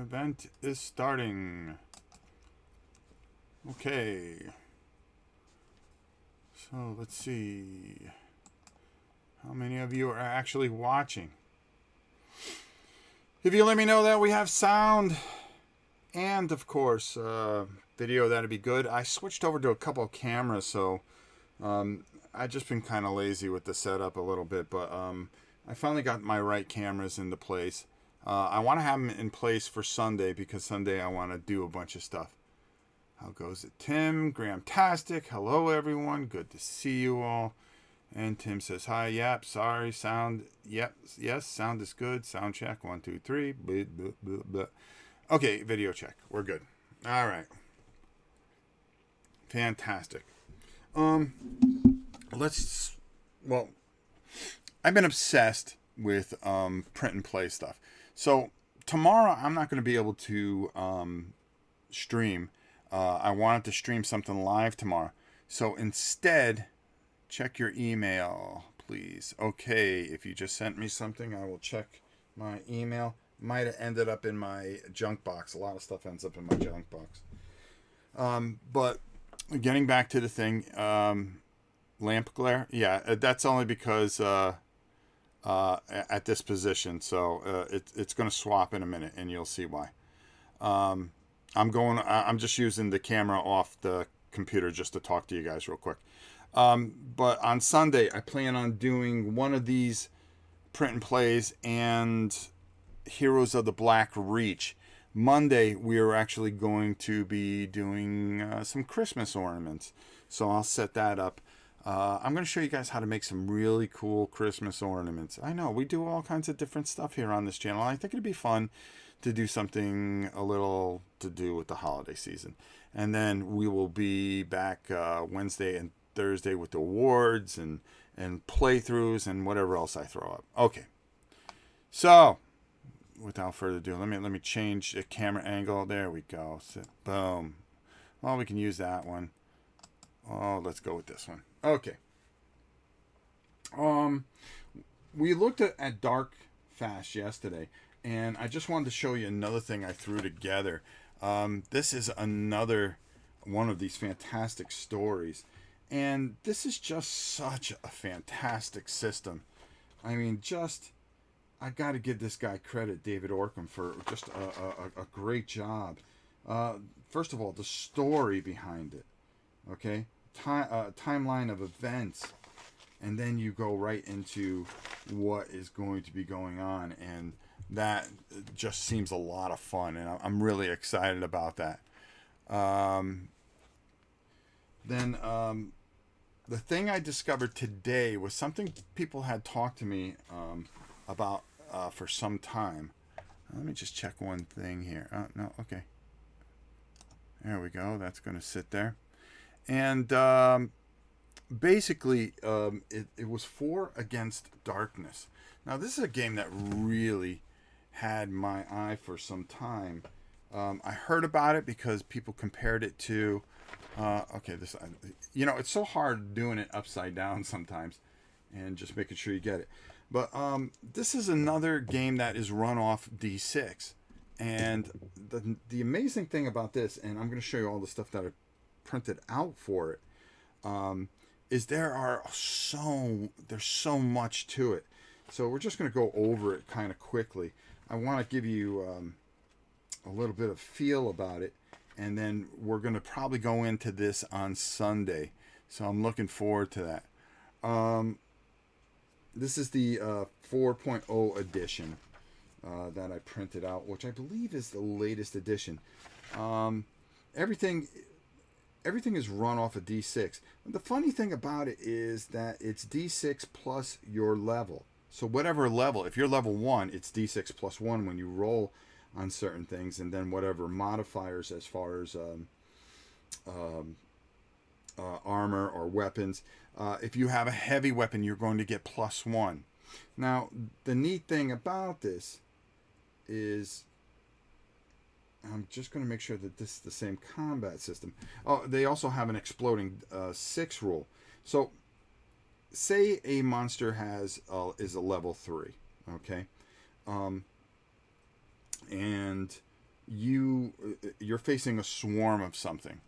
Event is starting. Okay. So let's see. How many of you are actually watching? If you let me know that we have sound and, of course, video, that'd be good. I switched over to a couple of cameras, so I've just been kind of lazy with the setup a little bit, but I finally got my right cameras into place. I want to have them in place for Sunday because Sunday I want to do a bunch of stuff. How goes it, Tim? Gramtastic. Hello, everyone. Good to see you all. And Tim says, hi, yep, sorry, sound, yep, yes, sound is good. Sound check, 1, 2, 3. Blah, blah, blah, blah. Okay, video check. We're good. All right. Fantastic. Well, I've been obsessed with print and play stuff. So tomorrow I'm not going to be able to stream. I wanted to stream something live tomorrow. So instead, check your email, please. Okay, if you just sent me something, I will check my email. Might have ended up in my junk box. A lot of stuff ends up in my junk box. But getting back to the thing, lamp glare. Yeah, that's only because at this position. So it's going to swap in a minute, and you'll see why. I'm just using the camera off the computer just to talk to you guys real quick. But on Sunday, I plan on doing one of these print and plays and Heroes of the Black Reach. Monday, we are actually going to be doing some Christmas ornaments. So I'll set that up. I'm going to show you guys how to make some really cool Christmas ornaments. I know, we do all kinds of different stuff here on this channel. I think it'd be fun to do something a little to do with the holiday season. And then we will be back Wednesday and Thursday with awards and playthroughs and whatever else I throw up. Okay. So, without further ado, let me change the camera angle. There we go. So, boom. Well, we can use that one. Oh, let's go with this one. Okay. We looked at Dark Fast yesterday, and I just wanted to show you another thing I threw together. This is another one of these fantastic stories. And this is just such a fantastic system. I mean, I got to give this guy credit, David Orkham, for just a great job. First of all, the story behind it. Okay? Timeline of events. And then you go right into what is going to be going on. And that just seems a lot of fun. And I'm really excited about that. The thing I discovered today was something people had talked to me about for some time. Let me just check one thing here. No, okay. There we go. That's going to sit there. And basically, it was 4 Against Darkness. Now, this is a game that really had my eye for some time. I heard about it because people compared it to... okay, this, it's so hard doing it upside down sometimes and just making sure you get it. But this is another game that is run off D6. And the amazing thing about this, and I'm going to show you all the stuff that I printed out for it, is there's so much to it. So we're just going to go over it kind of quickly. I want to give you a little bit of feel about it. And then we're going to probably go into this on Sunday. So I'm looking forward to that. This is the 4.0 edition that I printed out, which I believe is the latest edition. Everything is run off of D6. The funny thing about it is that it's D6 plus your level. So whatever level, if you're level 1, it's D6 plus 1 when you roll on certain things, and then whatever modifiers as far as armor or weapons. If you have a heavy weapon, you're going to get plus 1. Now, the neat thing about this is, I'm just going to make sure that this is the same combat system. Oh, they also have an exploding 6 rule. So, say a monster is a level 3, okay? And you're facing a swarm of something.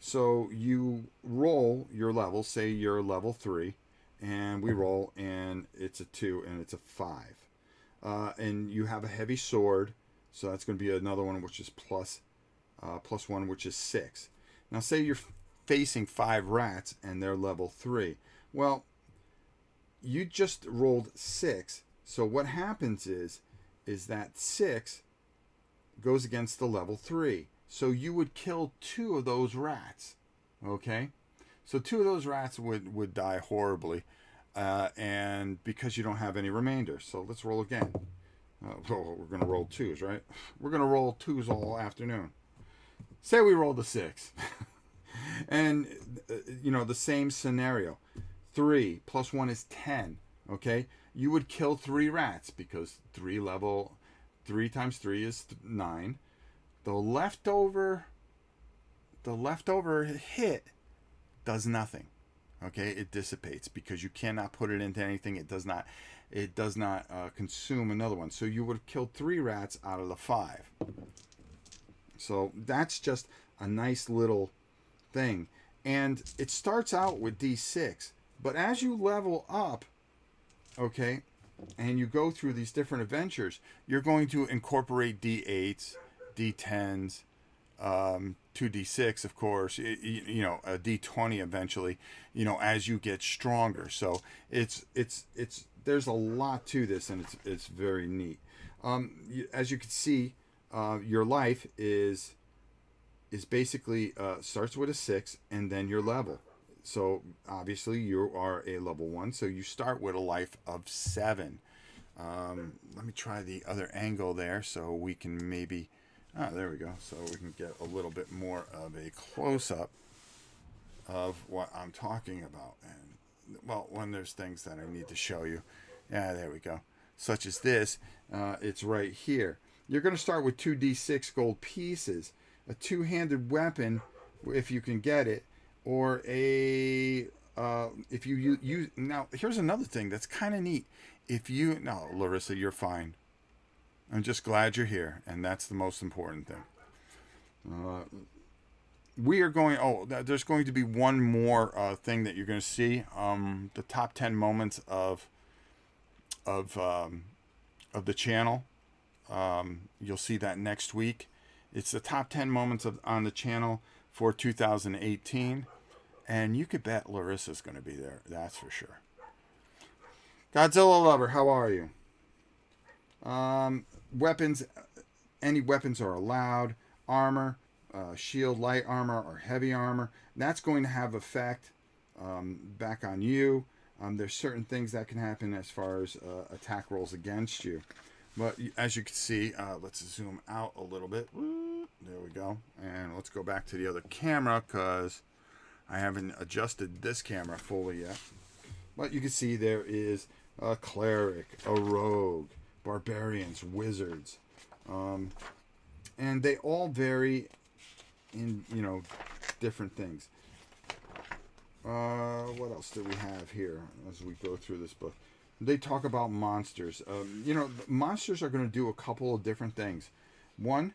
So you roll your level, say you're level 3, and we roll, and it's a 2, and it's a 5. And you have a heavy sword, so that's going to be another one, which is plus 1, which is 6. Now, say you're facing 5 rats, and they're level 3. Well, you just rolled 6, so what happens is that 6 goes against the level 3. So you would kill 2 of those rats. Okay? So 2 of those rats would die horribly. And because you don't have any remainder. So let's roll again. We're going to roll 2s, right? We're going to roll 2s all afternoon. Say we rolled a 6. And, the same scenario. 3 plus 1 is 10. Okay? You would kill 3 rats because 3 times 3 is 9. The leftover hit does nothing. Okay, it dissipates because you cannot put it into anything. It does not consume another one. So you would have killed 3 rats out of the 5. So that's just a nice little thing. And it starts out with D6, but as you level up, okay, and you go through these different adventures, you're going to incorporate D8s, D10s, 2D6, of course, a D20 eventually, as you get stronger. So it's there's a lot to this, and it's very neat. As you can see, your life is basically starts with a 6, and then your level. So obviously you are a level 1, so you start with a life of 7. Let me try the other angle there so we can maybe... there we go. So we can get a little bit more of a close-up of what I'm talking about. And, well, when there's things that I need to show you. Yeah, there we go. Such as this. It's right here. You're going to start with 2d6 gold pieces, a 2-handed weapon, if you can get it, or a... if you use... Now, here's another thing that's kind of neat. No, Larissa, you're fine. I'm just glad you're here, and that's the most important thing. We are going... there's going to be one more thing that you're going to see. The top 10 moments of the channel. You'll see that next week. It's the top 10 moments on the channel for 2018, and you could bet Larissa's going to be there. That's for sure. Godzilla Lover, how are you? Weapons, any weapons are allowed. Armor, shield, light armor, or heavy armor. That's going to have effect back on you. There's certain things that can happen as far as attack rolls against you. But as you can see, let's zoom out a little bit. There we go. And let's go back to the other camera because I haven't adjusted this camera fully yet. But you can see there is a cleric, a rogue, barbarians, wizards. And they all vary in, different things. What else do we have here as we go through this book? They talk about monsters. Monsters are going to do a couple of different things. One,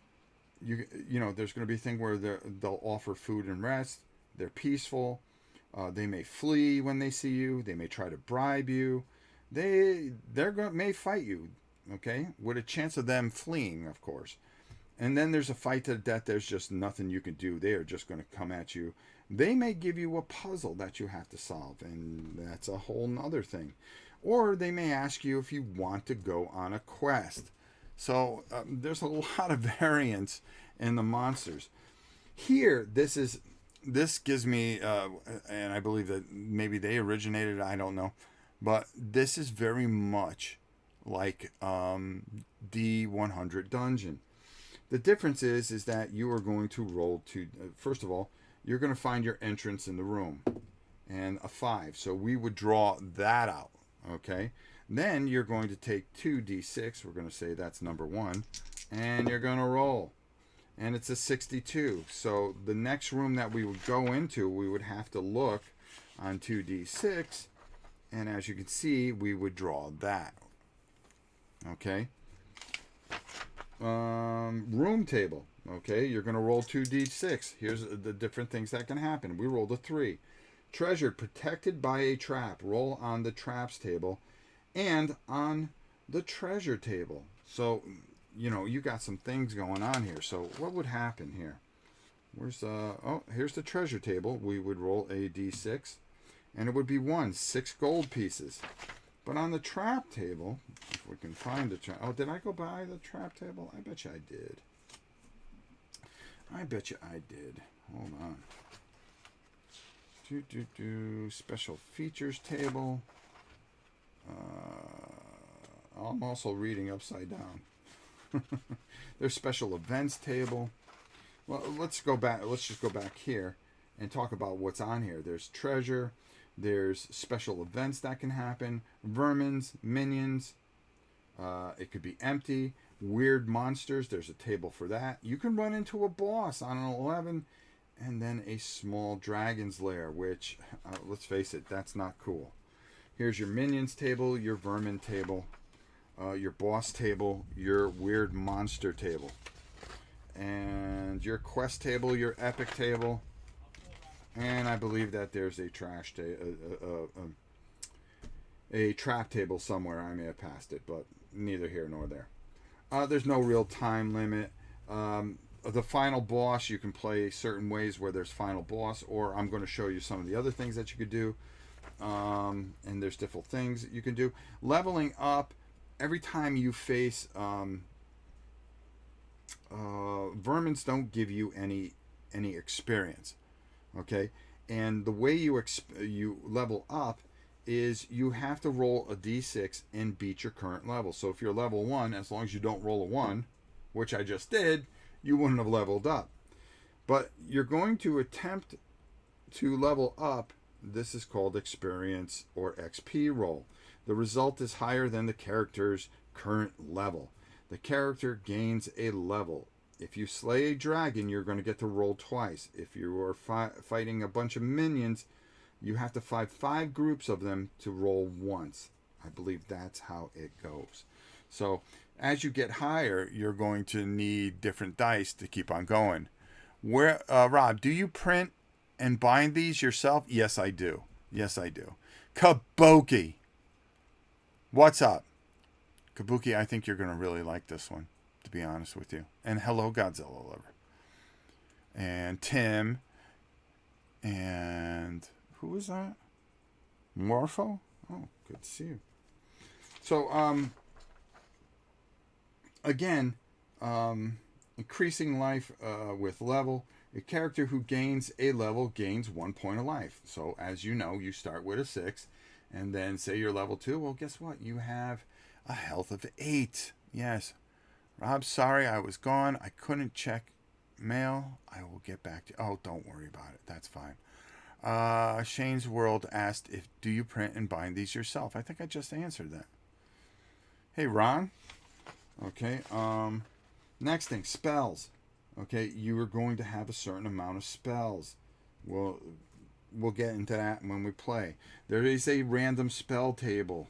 there's going to be a thing where they'll offer food and rest. They're peaceful. They may flee when they see you. They may try to bribe you. May fight you, okay, with a chance of them fleeing, of course. And then there's a fight to the death. There's just nothing you can do. They are just going to come at you. They may give you a puzzle that you have to solve, and that's a whole nother thing. Or they may ask you if you want to go on a quest. So there's a lot of variance in the monsters. Here, this gives me, and I believe that maybe they originated, I don't know. But this is very much like D100 Dungeon. The difference is that you are going to roll first of all, you're going to find your entrance in the room. And a 5. So we would draw that out. Okay? Then you're going to take 2d6. We're going to say that's number 1. And you're going to roll. And it's a 62. So the next room that we would go into, we would have to look on 2d6. And as you can see, we would draw that. Okay? Room table. Okay, you're going to roll 2d6. Here's the different things that can happen. We rolled a 3. Treasure protected by a trap. Roll on the traps table and on the treasure table. So, you got some things going on here. So what would happen here? Here's the treasure table. We would roll a d6 and it would be 6 gold pieces. But on the trap table, if we can find the trap... Oh, did I go by the trap table? I bet you I did. Hold on. Special features table. I'm also reading upside down. There's special events table. Well, let's go back. Let's just go back here and talk about what's on here. There's treasure. There's special events that can happen. Vermins, minions. It could be empty. Weird monsters. There's a table for that. You can run into a boss on an 11. And then a small dragon's lair, which, let's face it, that's not cool. Here's your minions table, your vermin table, your boss table, your weird monster table. And your quest table, your epic table. And I believe that there's a a trap table somewhere. I may have passed it, but neither here nor there. There's no real time limit. The final boss, you can play certain ways where there's final boss, or I'm going to show you some of the other things that you could do. And there's different things that you can do. Leveling up, every time you face vermins don't give you any experience. Okay, and the way you level up is you have to roll a d6 and beat your current level. So if you're level 1, as long as you don't roll a 1, which I just did, you wouldn't have leveled up. But you're going to attempt to level up. This is called experience or XP roll. The result is higher than the character's current level. The character gains a level. If you slay a dragon, you're going to get to roll twice. If you are fighting a bunch of minions, you have to fight 5 groups of them to roll once. I believe that's how it goes. So as you get higher, you're going to need different dice to keep on going. Rob, do you print and bind these yourself? Yes, I do. Kabuki, what's up? Kabuki, I think you're going to really like this one, to be honest with you. And hello, Godzilla lover. And Tim. And who is that? Morpho? Oh, good to see you. So, again, increasing life with level. A character who gains a level gains 1 point of life. So, as you know, you start with a 6. And then say you're level 2. Well, guess what? You have a health of 8. Yes. Rob, sorry I was gone. I couldn't check mail. I will get back to you. Oh, don't worry about it. That's fine. Shane's World asked, do you print and bind these yourself? I think I just answered that. Hey, Ron. Okay. Next thing, spells. Okay, you are going to have a certain amount of spells. We'll get into that when we play. There is a random spell table.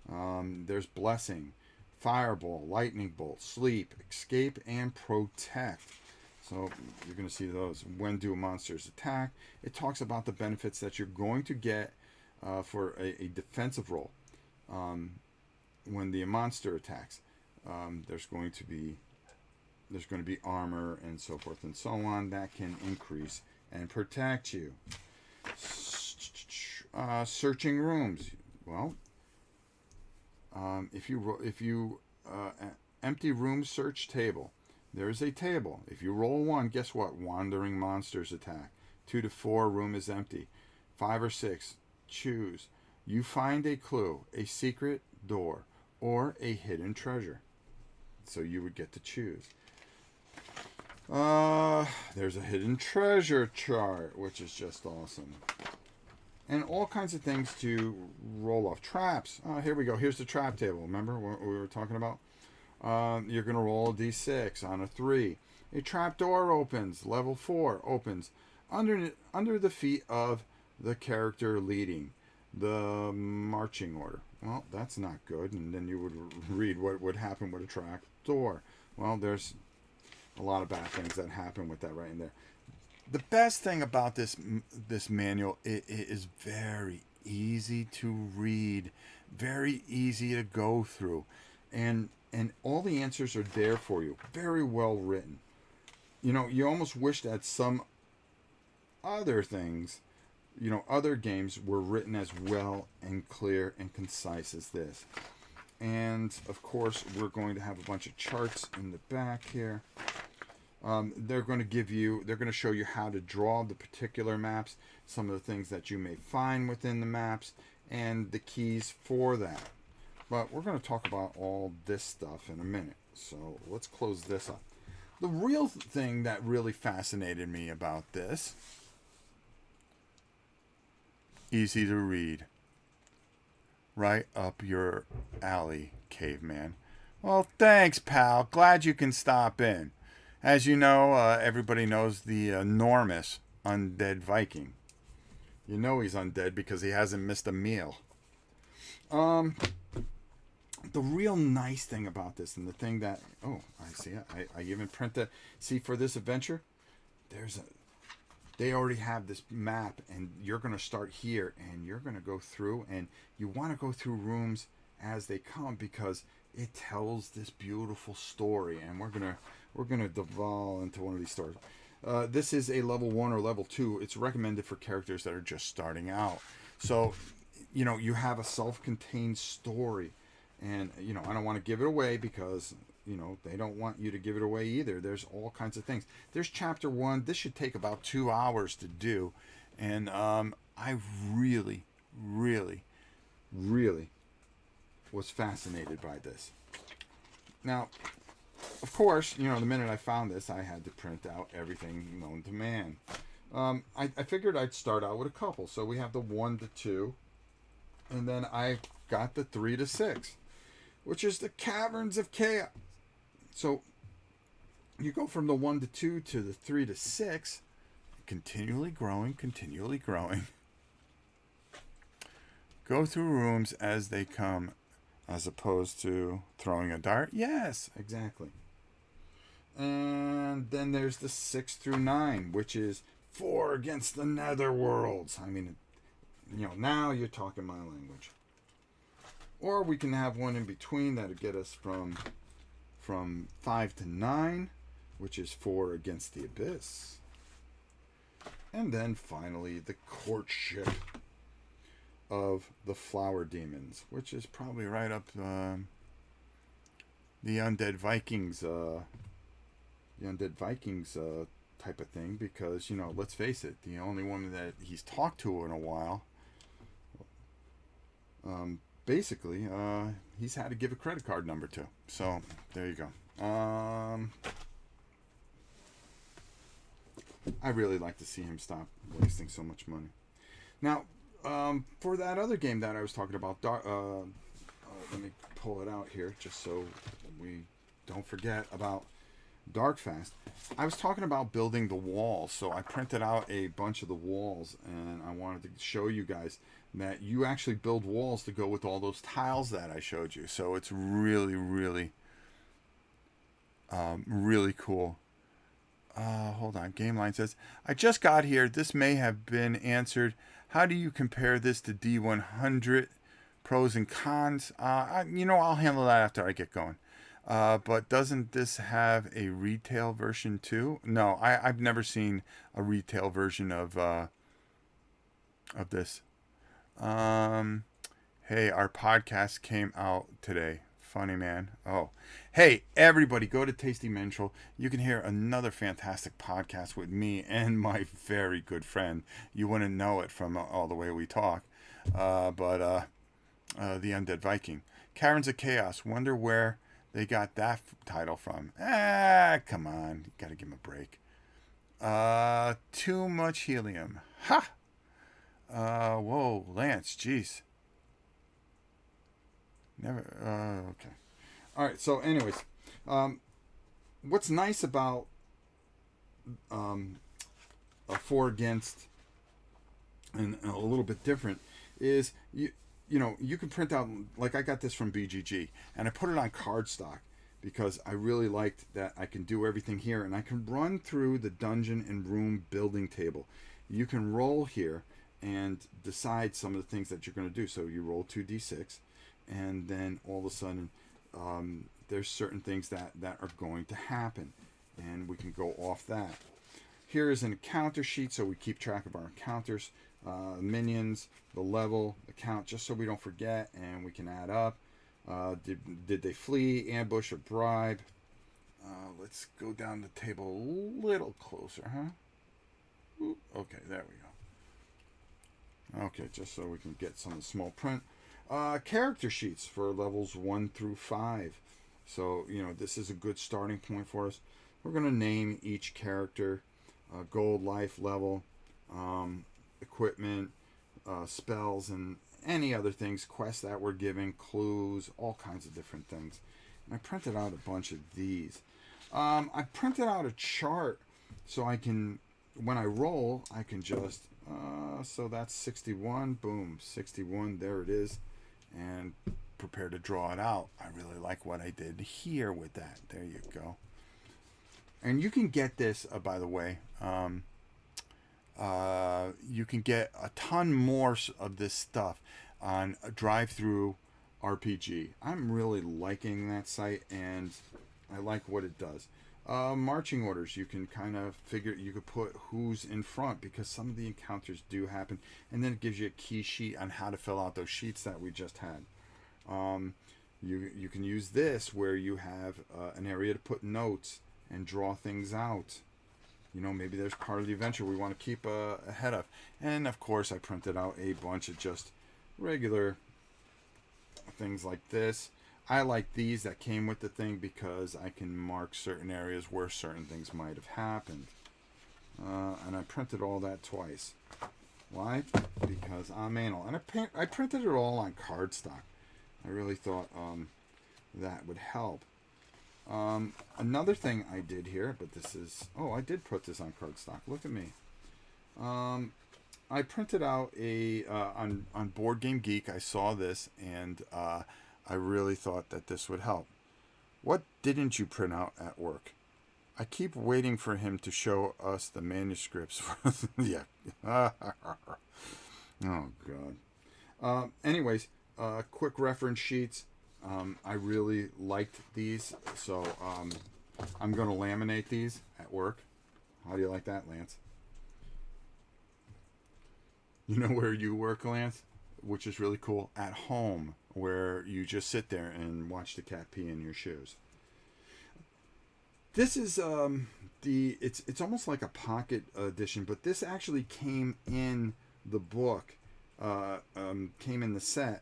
There's blessing, fireball, lightning bolt, sleep, escape, and protect. So you're going to see those. When do monsters attack? It talks about the benefits that you're going to get for a defensive roll. When the monster attacks, there's going to be armor and so forth and so on that can increase and protect you. Searching rooms. Well, if you empty room search table, there's a table. If you roll 1, guess what? Wandering monsters attack. 2 to 4, room is empty. 5 or 6, choose. You find a clue, a secret door, or a hidden treasure. So you would get to choose. There's a hidden treasure chart, which is just awesome. And all kinds of things to roll off. Traps. Here we go. Here's the trap table. Remember what we were talking about? You're going to roll a d6 on a 3. A trap door opens. Level 4 opens under the feet of the character leading the marching order. Well, that's not good. And then you would read what would happen with a trap door. Well, there's a lot of bad things that happen with that right in there. The best thing about this manual, it is very easy to read, very easy to go through, and all the answers are there for you. Very well written. You know, you almost wish that some other things, you know, other games were written as well and clear and concise as this. And of course, we're going to have a bunch of charts in the back here. They're going to show you how to draw the particular maps, some of the things that you may find within the maps, and the keys for that. But we're going to talk about all this stuff in a minute. So let's close this up. The real thing that really fascinated me about this, easy to read, right up your alley, caveman. Well, thanks, pal. Glad you can stop in. As you know, everybody knows the enormous undead Viking. You know he's undead because he hasn't missed a meal. The real nice thing about this, and the thing that, oh, I see it. I even print the, see, for this adventure, they already have this map, and you're going to start here, and you're going to go through, and you want to go through rooms as they come because it tells this beautiful story, and we're gonna devolve into one of these stories. This is a level 1 or level 2. It's recommended for characters that are just starting out. So, you know, you have a self-contained story, and you know, I don't want to give it away because, you know, they don't want you to give it away either. There's all kinds of things. There's chapter 1. This should take about 2 hours to do, and I really, really, really was fascinated by this. Now, of course, you know, the minute I found this, I had to print out everything known to man. I figured I'd start out with a couple. So we have the 1 to 2, and then I got the 3 to 6, which is the Caverns of Chaos. So you go from the 1 to 2 to the 3 to 6, continually growing, continually growing. Go through rooms as they come, as opposed to throwing a dart. Yes, exactly. And then there's the 6 through 9, which is 4 against the netherworlds. I mean, you know, now you're talking my language. Or we can have one in between that'll get us from 5 to 9, which is 4 against the abyss. And then finally the courtship of the flower demons, which is probably right up the undead Vikings type of thing, because, you know, let's face it, the only woman that he's talked to in a while, basically, he's had to give a credit card number to. So there you go. I really like to see him stop wasting so much money. Now, for that other game that I was talking about, let me pull it out here just so we don't forget about Darkfast. I was talking about building the walls, so I printed out a bunch of the walls, and I wanted to show you guys that you actually build walls to go with all those tiles that I showed you. So it's really, really, really cool. Hold on. GameLine says, I just got here. This may have been answered. How do you compare this to D100? Pros and cons? I'll handle that after I get going. But doesn't this have a retail version too? No, I've never seen a retail version of this. Hey, our podcast came out today. Funny, man. Oh, hey, everybody, go to Tasty Mental. You can hear another fantastic podcast with me and my very good friend. You wouldn't know it from all the way we talk. But the Undead Viking. Caverns of Chaos. Wonder where they got that title from. Come on. You gotta give him a break. Too much helium. Ha! Whoa, Lance, jeez. Never. Okay. All right. So, anyways, what's nice about a 4 against and a little bit different is you can print out, like I got this from BGG and I put it on cardstock because I really liked that I can do everything here, and I can run through the dungeon and room building table. You can roll here and decide some of the things that you're going to do. So you roll 2d6, and then all of a sudden there's certain things that are going to happen, and we can go off that. Here is an encounter sheet, so we keep track of our encounters, minions, the level, the count, just so we don't forget, and we can add up. Did they flee, ambush, or bribe? Let's go down the table a little closer, huh? Ooh, okay, there we go. Okay, just so we can get some of the small print. Character sheets for levels 1 through 5. So, this is a good starting point for us. We're going to name each character, gold, life, level, equipment, spells, and any other things, quests that we're given, clues, all kinds of different things. And I printed out a bunch of these. I printed out a chart so I can, when I roll, I can just, so that's 61, boom, 61, there it is, and prepare to draw it out. I really like what I did here with that. There you go. And you can get this, by the way, you can get a ton more of this stuff on Drive-Thru RPG. I'm really liking that site, and I like what it does. Marching orders, you can kind of figure, you could put who's in front, because some of the encounters do happen, and then it gives you a key sheet on how to fill out those sheets that we just had. You can use this where you have an area to put notes and draw things out. Maybe there's part of the adventure we want to keep ahead of. And of course, I printed out a bunch of just regular things like this. I like these that came with the thing because I can mark certain areas where certain things might have happened. And I printed all that twice. Why? Because I'm anal. And I printed it all on cardstock. I really thought that would help. Another thing I did here, but this is, I did put this on cardstock. Look at me. I printed out on BoardGameGeek. I saw this, and I really thought that this would help. What didn't you print out at work? I keep waiting for him to show us the manuscripts. Yeah. Oh, God. Anyways, quick reference sheets. I really liked these, so I'm going to laminate these at work. How do you like that, Lance? You know where you work, Lance? Which is really cool. At home, where you just sit there and watch the cat pee in your shoes. This is it's almost like a pocket edition, but this actually came in the book, came in the set.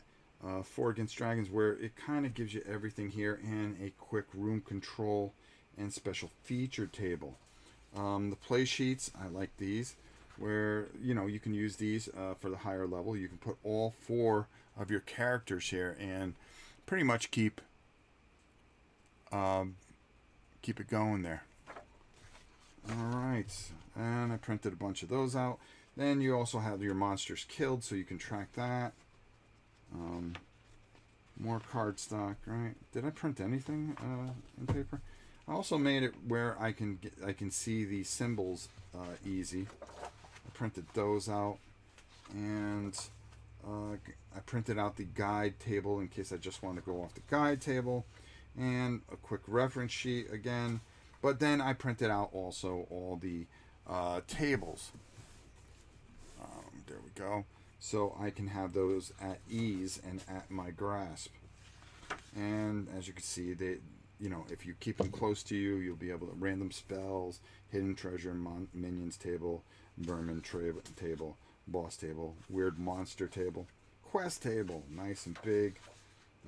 4 Against Dragons, where it kind of gives you everything here, and a quick room control and special feature table. The play sheets, I like these, where you can use these for the higher level. You can put all 4 of your characters here and pretty much keep it going there. All right, and I printed a bunch of those out. Then you also have your monsters killed, so you can track that. More cardstock, right? Did I print anything in paper? I also made it where I can see the symbols easy. I printed those out, and I printed out the guide table in case I just want to go off the guide table, and a quick reference sheet again. But then I printed out also all the tables. There we go. So I can have those at ease and at my grasp. And as you can see, they, if you keep them close to you, you'll be able to random spells, hidden treasure, minions table, vermin table, boss table, weird monster table, quest table, nice and big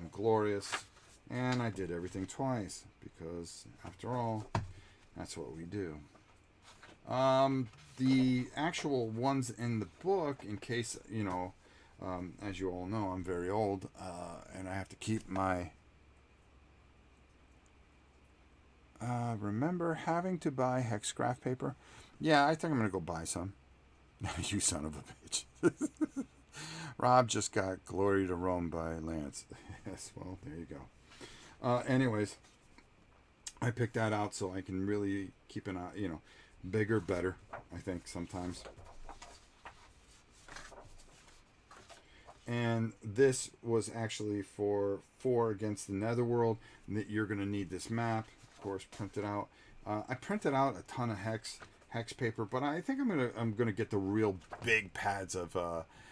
and glorious. And I did everything twice because, after all, that's what we do. The actual ones in the book, in case, as you all know, I'm very old, and I have to keep my... remember having to buy hex graph paper? Yeah, I think I'm going to go buy some. You son of a bitch. Rob just got Glory to Rome by Lance. Yes, well, there you go. Anyways, I picked that out so I can really keep an eye, bigger, better, I think sometimes. And this was actually for 4 against the Netherworld. That you're going to need this map, of course, printed out. I printed out a ton of hex paper, but I think I'm gonna get the real big pads of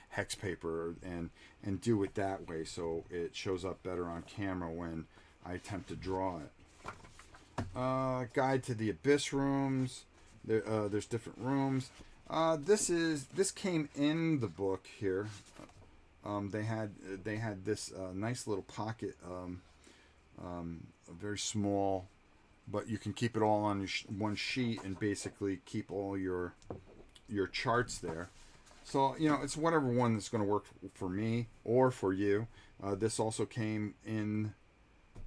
hex paper and do it that way, so it shows up better on camera when I attempt to draw it. Guide to the Abyss rooms. There's different rooms. This came in the book here. They had this nice little pocket, a very small, but you can keep it all on one sheet and basically keep all your charts there. So it's whatever one that's going to work for me or for you. This also came in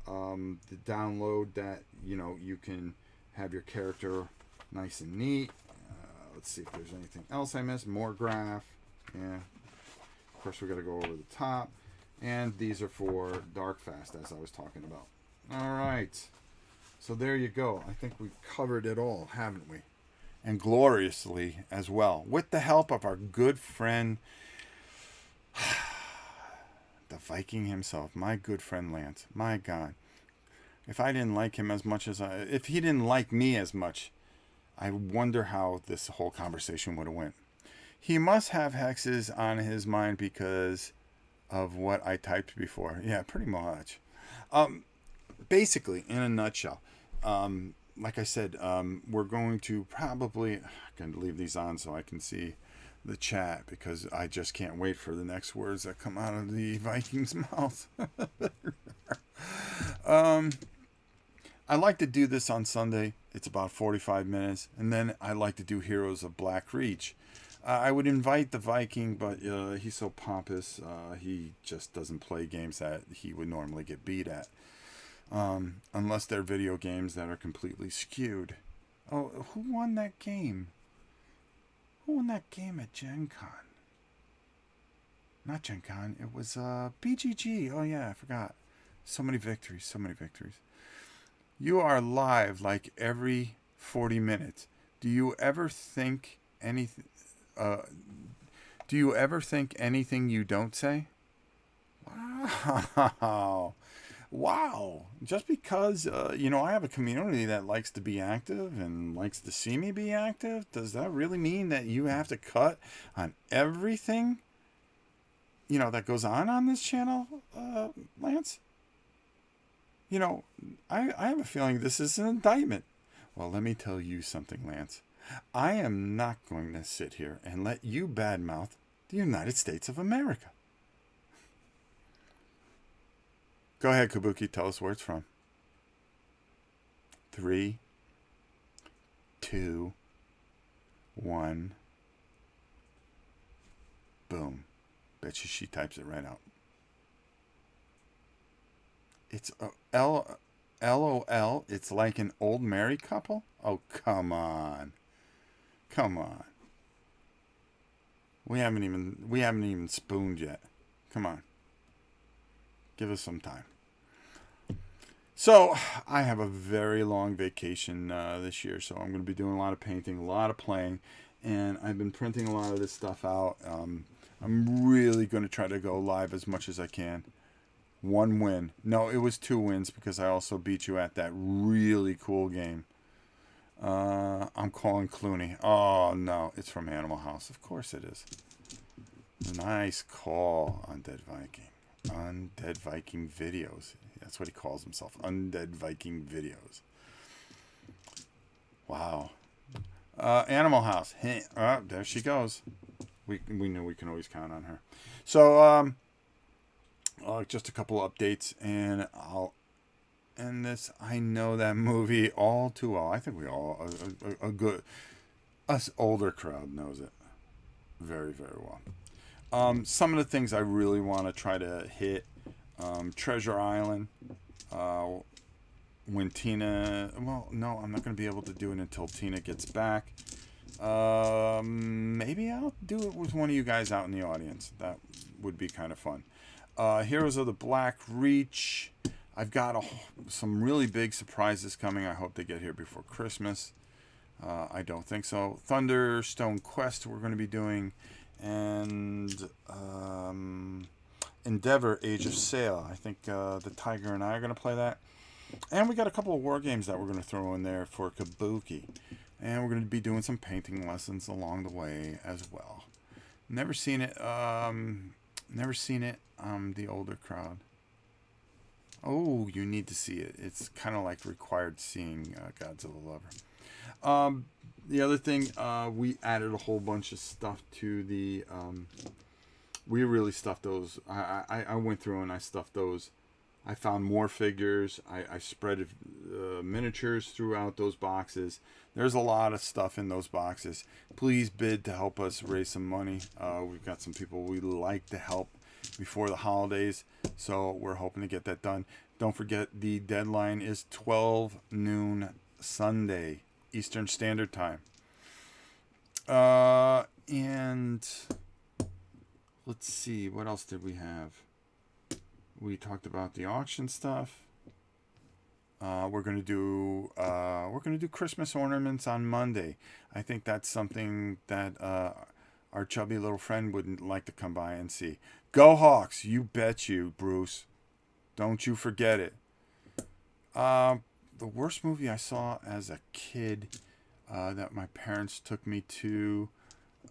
the download that you can have your character nice and neat. Let's see if there's anything else I missed. More graph, yeah. Of course, we got to go over the top. And these are for Darkfast, as I was talking about. All right. So there you go. I think we've covered it all, haven't we? And gloriously as well. With the help of our good friend, the Viking himself, my good friend Lance. My God. If I didn't like him as much as if he didn't like me as much, I wonder how this whole conversation would have went. He must have hexes on his mind because of what I typed before. Yeah, pretty much. Basically, in a nutshell, like I said, we're going to probably... I'm going to leave these on so I can see the chat because I just can't wait for the next words that come out of the Viking's mouth. I like to do this on Sunday. It's about 45 minutes. And then I like to do Heroes of Black Reach. I would invite the Viking, but he's so pompous. He just doesn't play games that he would normally get beat at. Unless they're video games that are completely skewed. Oh, who won that game? Who won that game at Gen Con? Not Gen Con. It was BGG. Oh, yeah, I forgot. So many victories. So many victories. You are live like every 40 minutes. Do you ever think anything... do you ever think anything you don't say? Wow. Wow. Just because, I have a community that likes to be active and likes to see me be active, does that really mean that you have to cut on everything, that goes on this channel, Lance? I have a feeling this is an indictment. Well, let me tell you something, Lance. I am not going to sit here and let you badmouth the United States of America. Go ahead, Kabuki. Tell us where it's from. 3, 2, 1. Boom. Bet you she types it right out. It's LOL. It's like an old married couple? Oh, come on. Come on. We haven't even spooned yet. Come on. Give us some time. So, I have a very long vacation this year, so I'm going to be doing a lot of painting, a lot of playing, and I've been printing a lot of this stuff out. I'm really going to try to go live as much as I can. 1 win. No, it was 2 wins because I also beat you at that really cool game. I'm calling Clooney. Oh, no. It's from Animal House. Of course it is. Nice call, Undead Viking. Undead Viking Videos. That's what he calls himself. Undead Viking Videos. Wow. Animal House. Hey, there she goes. We knew we can always count on her. So, just a couple updates, and I'll end this. I know that movie all too well. I think we all, us older crowd knows it very, very well. Some of the things I really want to try to hit, Treasure Island, when Tina, well, no, I'm not going to be able to do it until Tina gets back. Maybe I'll do it with one of you guys out in the audience. That would be kind of fun. Heroes of the Black Reach. I've got some really big surprises coming. I hope they get here before Christmas. I don't think so. Thunderstone Quest we're going to be doing, and Endeavor Age of Sail. I think the Tiger and I are going to play that. And we got a couple of war games that we're going to throw in there for Kabuki. And we're going to be doing some painting lessons along the way as well. Never seen it. Never seen it. The older crowd. Oh, you need to see it. It's kind of like required seeing Godzilla Lover. The other thing, we added a whole bunch of stuff to the... we really stuffed those. I went through and I stuffed those. I found more figures. I spread miniatures throughout those boxes. There's a lot of stuff in those boxes. Please bid to help us raise some money. We've got some people we like to help before the holidays, so we're hoping to get that done. Don't forget, the deadline is 12 noon Sunday, Eastern Standard Time. And let's see, what else did we have? We talked about the auction stuff. We're gonna do Christmas ornaments on Monday. I think that's something that our chubby little friend would like to come by and see. Go Hawks! You bet you, Bruce. Don't you forget it. The worst movie I saw as a kid that my parents took me to.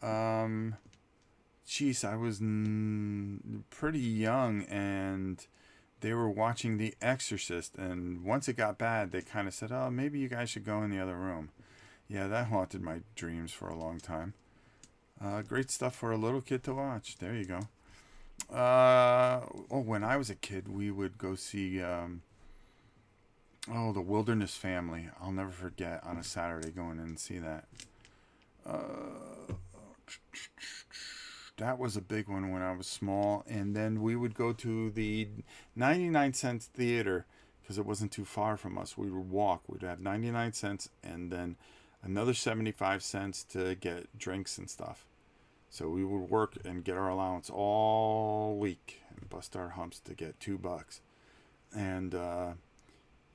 Jeez, I was pretty young, and they were watching The Exorcist, and once it got bad, they kind of said, oh, maybe you guys should go in the other room. Yeah, that haunted my dreams for a long time. Great stuff for a little kid to watch. There you go. When I was a kid, we would go see, The Wilderness Family. I'll never forget, on a Saturday, going in and see that. That was a big one when I was small. And then we would go to the 99-cent theater because it wasn't too far from us. We would walk. We'd have 99 cents and then another 75 cents to get drinks and stuff. So we would work and get our allowance all week and bust our humps to get $2. And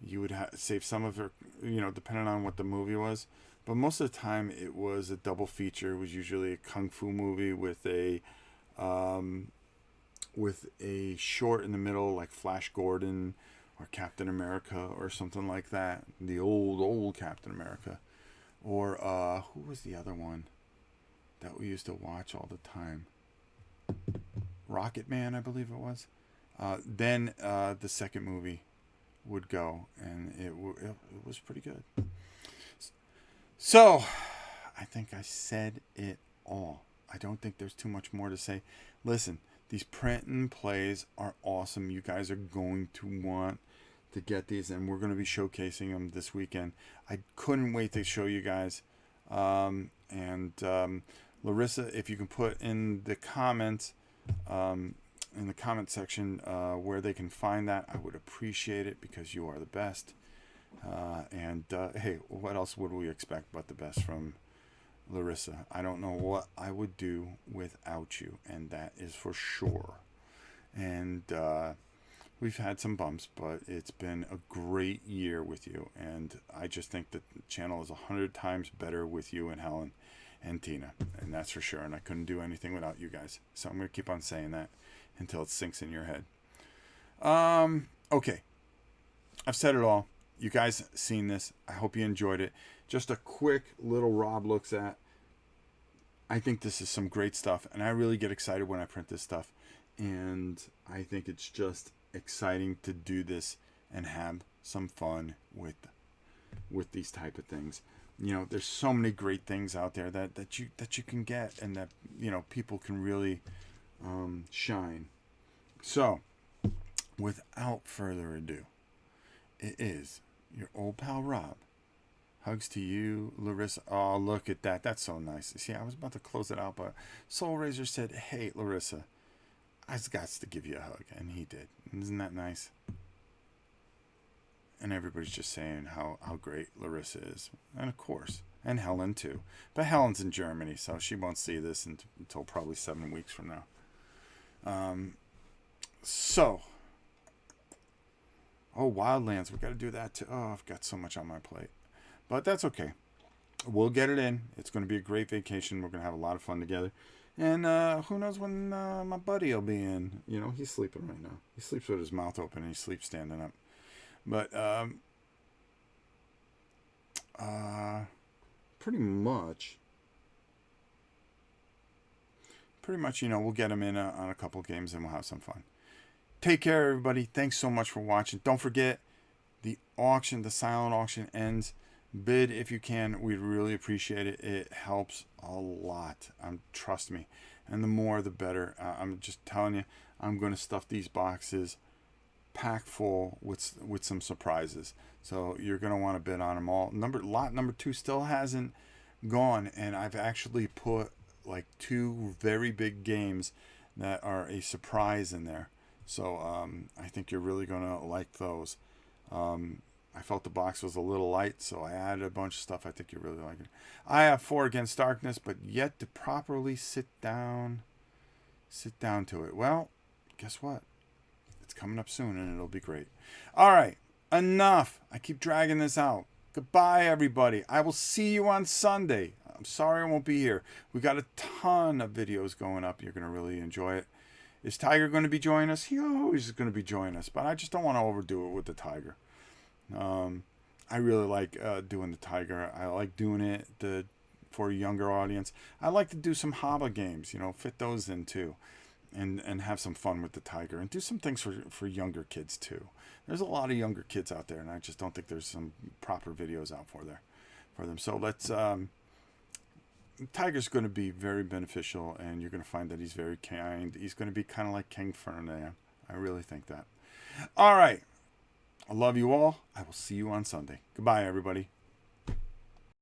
you would save some of it, depending on what the movie was. But most of the time, it was a double feature. It was usually a kung fu movie with a short in the middle, like Flash Gordon or Captain America or something like that. The old Captain America. Or who was the other one that we used to watch all the time? Rocket Man, I believe it was. Then the second movie would go, and it was pretty good. So, I think I said it all. I don't think there's too much more to say. Listen, these print and plays are awesome. You guys are going to want to get these, and we're going to be showcasing them this weekend. I couldn't wait to show you guys. Larissa, if you can put in the comments, in the comment section, where they can find that, I would appreciate it because you are the best. Hey, what else would we expect but the best from Larissa? I don't know what I would do without you, and that is for sure. And we've had some bumps, but it's been a great year with you, and I just think that the channel is 100 times better with you and Helen and Tina, and that's for sure. And I couldn't do anything without you guys, so I'm going to keep on saying that until it sinks in your head. Okay, I've said it all. You guys seen this. I hope you enjoyed it. Just a quick little Rob looks at. I think this is some great stuff, and I really get excited when I print this stuff, and I think it's just exciting to do this and have some fun with these type of things. There's so many great things out there that you can get, and that people can really shine. So, without further ado, it is your old pal Rob. Hugs to you, Larissa. Oh, look at that. That's so nice. See, I was about to close it out, but Soul Razor said, hey, Larissa, I've got to give you a hug. And he did. Isn't that nice? And everybody's just saying how great Larissa is. And of course, and Helen too. But Helen's in Germany, so she won't see this until probably 7 weeks from now. So, Oh, Wildlands. We got to do that too. Oh, I've got so much on my plate. But that's okay. We'll get it in. It's going to be a great vacation. We're going to have a lot of fun together. And who knows when my buddy will be in. You know, he's sleeping right now. He sleeps with his mouth open and he sleeps standing up. But pretty much, you know, we'll get him in on a couple games and we'll have some fun. Take care, everybody. Thanks so much for watching. Don't forget, the auction, the silent auction ends. Bid if you can. We'd really appreciate it. It helps a lot. Trust me. And the more, the better. I'm just telling you, I'm going to stuff these boxes packed full with some surprises. So you're going to want to bid on them all. Lot number 2 still hasn't gone, and I've actually put like 2 very big games that are a surprise in there. So I think you're really going to like those. I felt the box was a little light, so I added a bunch of stuff. I think you really like it. I have 4 Against Darkness, but yet to properly sit down to it. Well, guess what? It's coming up soon, and it'll be great. All right, enough. I keep dragging this out. Goodbye, everybody. I will see you on Sunday. I'm sorry I won't be here. We got a ton of videos going up. You're going to really enjoy it. Is Tiger going to be joining us? He always is going to be joining us, but I just don't want to overdo it with the Tiger. I really like doing the Tiger. I like doing it for a younger audience. I like to do some HABA games, you know, fit those in too, and have some fun with the Tiger, and do some things for younger kids too. There's a lot of younger kids out there, and I just don't think there's some proper videos out for them. So let's. Tiger's going to be very beneficial, and you're going to find that he's very kind. He's going to be kind of like King Ferdinand. I really think that. All right. I love you all. I will see you on Sunday. Goodbye, everybody.